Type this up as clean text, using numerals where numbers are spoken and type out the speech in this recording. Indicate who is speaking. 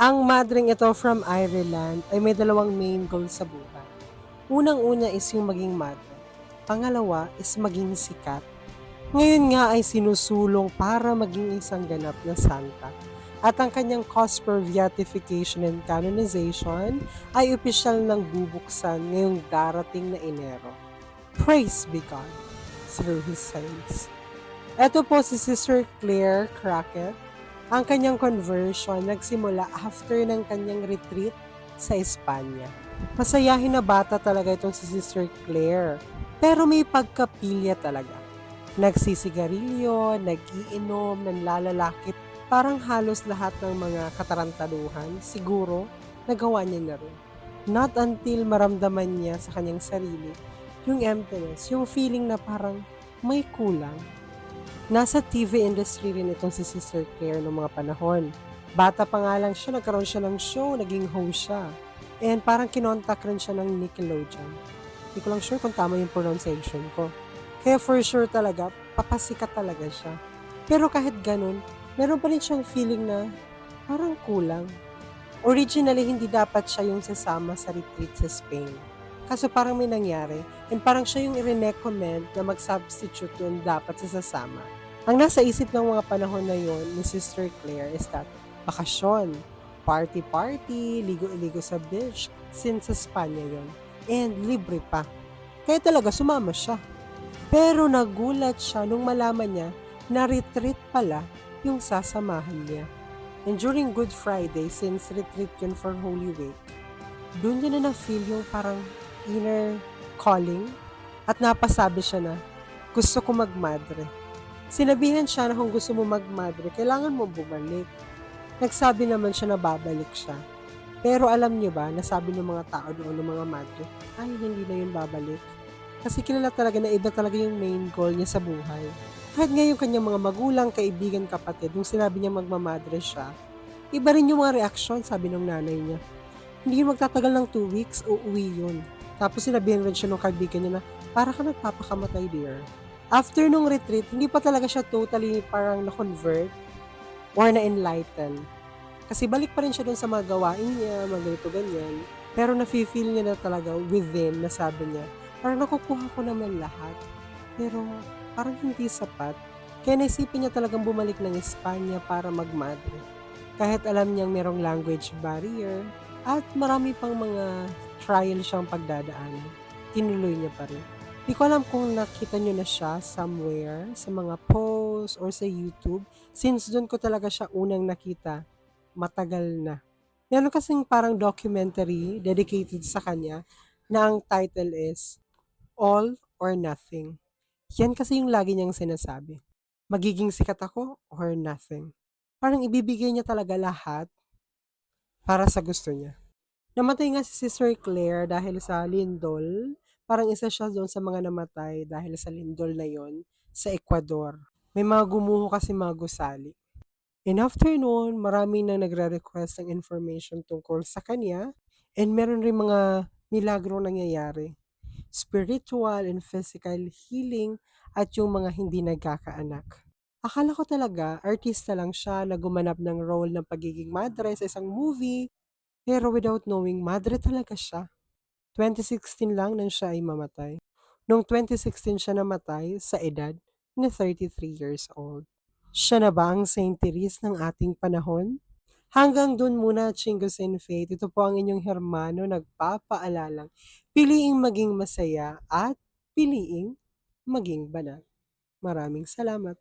Speaker 1: Ang madring ito from Ireland ay may dalawang main goal sa buhay. Unang-una is yung maging madre. Pangalawa is maging sikat. Ngayon nga ay sinusulong para maging isang ganap na santa. At ang kanyang cause for beatification and canonization ay opisyal ng bubuksan ngayong darating na Enero. Praise be God through His saints. Ito po si Sister Claire Crockett. Ang kanyang conversion nagsimula after ng kanyang retreat sa Espanya. Masayahin na bata talaga itong si Sister Claire, pero may pagkapilya talaga. Nagsisigarilyo, nag-iinom, nanlalalakit, parang halos lahat ng mga katarantaduhan, siguro, nagawa niya na rin. Not until maramdaman niya sa kanyang sarili yung emptiness, yung feeling na parang may kulang. Nasa TV industry rin itong si Sister Claire noong mga panahon. Bata pa nga lang siya, nagkaroon siya ng show, naging host siya. And parang kinontak rin siya ng Nickelodeon. Hindi ko lang sure kung tama yung pronunciation ko. Kaya for sure talaga, papasikat talaga siya. Pero kahit ganun, meron pa rin siyang feeling na parang kulang. Originally, hindi dapat siya yung sasama sa retreat sa Spain. Kaso parang may nangyari, and parang siya yung i-recommend na mag-substitute yung dapat sa sasama. Ang nasa isip ng mga panahon na yon ni Sister Claire is that bakasyon, party-party, ligo-ligo sa beach, since sa Spanya yon, and libre pa. Kaya talaga sumama siya. Pero nagulat siya nung malaman niya na retreat pala yung sasamahan niya. And during Good Friday, since retreat yun for Holy Week, doon niya na na-feel yung parang inner calling at napasabi siya na gusto ko magmadre. Sinabihan siya na kung gusto mo magmadre, kailangan mo bumalik. Nagsabi naman siya na babalik siya. Pero alam niyo ba, nasabi ng mga tao doon ng mga madre, ay hindi na yun babalik. Kasi kilala talaga na iba talaga yung main goal niya sa buhay. Kahit nga yung kanyang mga magulang, kaibigan, kapatid, nung sinabi niya magmamadre siya, iba rin yung mga reaksyon, sabi ng nanay niya. Hindi yun magtatagal ng 2 weeks, uuwi yun. Tapos sinabihan rin siya ng kaibigan niya na, para ka nagpapakamatay, dear. After nung retreat, hindi pa talaga siya totally parang na-convert or na-enlighten. Kasi balik pa rin siya dun sa mga gawain niya, mga ganito ganyan. Pero nafe-feel niya na talaga within, na sabi niya, parang nakukuha ko naman lahat. Pero parang hindi sapat. Kaya naisipin niya talagang bumalik ng Espanya para magmadre. Kahit alam niyang merong language barrier at marami pang mga trial siyang pagdadaanan, tinuloy niya pa rin. Di ko alam kung nakita niyo na siya somewhere sa mga posts or sa YouTube, since doon ko talaga siya unang nakita, matagal na. Meron kasing parang documentary dedicated sa kanya na ang title is All or Nothing. Yan kasi yung lagi niyang sinasabi. Magiging sikat ako or nothing. Parang ibibigay niya talaga lahat para sa gusto niya. Namatay nga si Sister Claire dahil sa lindol. Parang isa siya doon sa mga namatay dahil sa lindol na yon sa Ecuador. May mga gumuho kasi mga gusali. And after noon, marami nang nagre-request ng information tungkol sa kanya, and meron rin mga milagro nangyayari. Spiritual and physical healing at yung mga hindi nagkakaanak. Akala ko talaga artista lang siya na gumanap ng role ng pagiging madre sa isang movie, pero without knowing, madre talaga siya. 2016 lang nang siya ay mamatay. Noong 2016 siya namatay sa edad na 33 years old. Siya na ba ang Saint Therese ng ating panahon? Hanggang dun muna, Chingos and Faith. Ito po ang inyong Hermano nagpapaalalang piliing maging masaya at piliing maging banal. Maraming salamat.